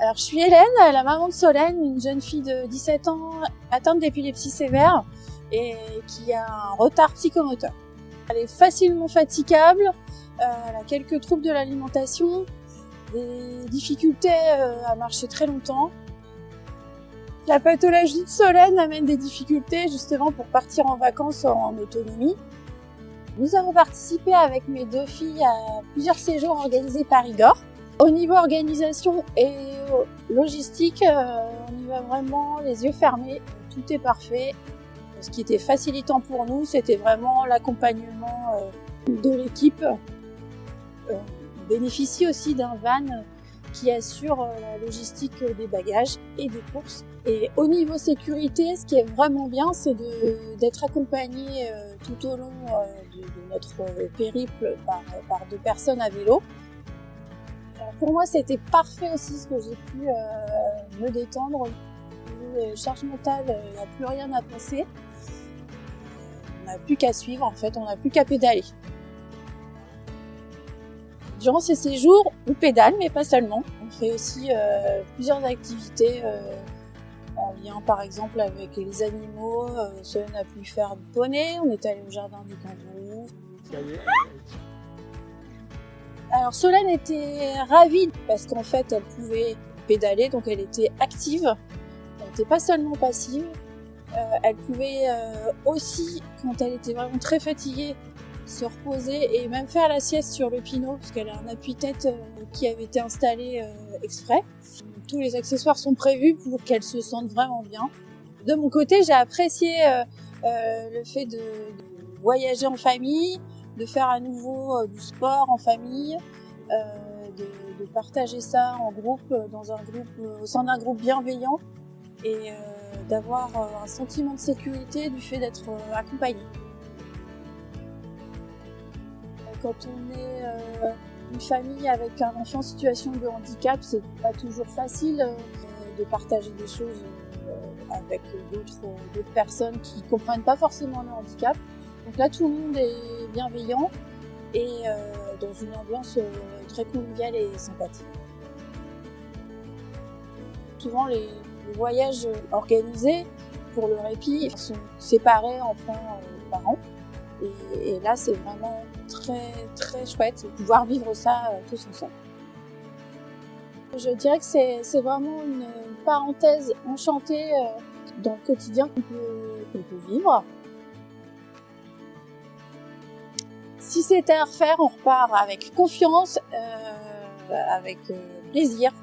Alors, je suis Hélène, la maman de Solène, une jeune fille de 17 ans atteinte d'épilepsie sévère et qui a un retard psychomoteur. Elle est facilement fatigable, elle a quelques troubles de l'alimentation, des difficultés à marcher très longtemps. La pathologie de Solène amène des difficultés justement pour partir en vacances en autonomie. Nous avons participé avec mes deux filles à plusieurs séjours organisés par Igor. Au niveau organisation et logistique, on y va vraiment les yeux fermés, tout est parfait. Ce qui était facilitant pour nous, c'était vraiment l'accompagnement de l'équipe. On bénéficie aussi d'un van qui assure la logistique des bagages et des courses. Et au niveau sécurité, ce qui est vraiment bien, c'est d'être accompagné tout au long de notre périple par deux personnes à vélo. Pour moi, c'était parfait aussi, ce que j'ai pu me détendre. Au niveau charge mentale, il n'y a plus rien à penser. On n'a plus qu'à suivre, en fait, on n'a plus qu'à pédaler. Durant ces séjours, on pédale, mais pas seulement. On fait aussi plusieurs activités en lien, par exemple, avec les animaux. Solène a pu faire du poney, on est allé au jardin des kangourous. Alors Solène était ravie parce qu'en fait elle pouvait pédaler, donc elle était active, elle n'était pas seulement passive, elle pouvait aussi, quand elle était vraiment très fatiguée, se reposer et même faire la sieste sur le pinot parce qu'elle a un appui-tête qui avait été installé exprès. Tous les accessoires sont prévus pour qu'elle se sente vraiment bien. De mon côté, j'ai apprécié le fait de voyager en famille, de faire à nouveau du sport en famille, de partager ça en groupe, au sein d'un groupe bienveillant et d'avoir un sentiment de sécurité du fait d'être accompagné. Quand on est une famille avec un enfant en situation de handicap, c'est pas toujours facile de partager des choses avec d'autres personnes qui comprennent pas forcément le handicap. Donc là, tout le monde est bienveillant et dans une ambiance très conviviale et sympathique. Souvent, les voyages organisés pour le répit sont séparés enfants-parents. Et là, c'est vraiment très, très chouette de pouvoir vivre ça tous ensemble. Je dirais que c'est vraiment une parenthèse enchantée dans le quotidien qu'on peut vivre. Si c'était à refaire, on repart avec confiance, avec plaisir.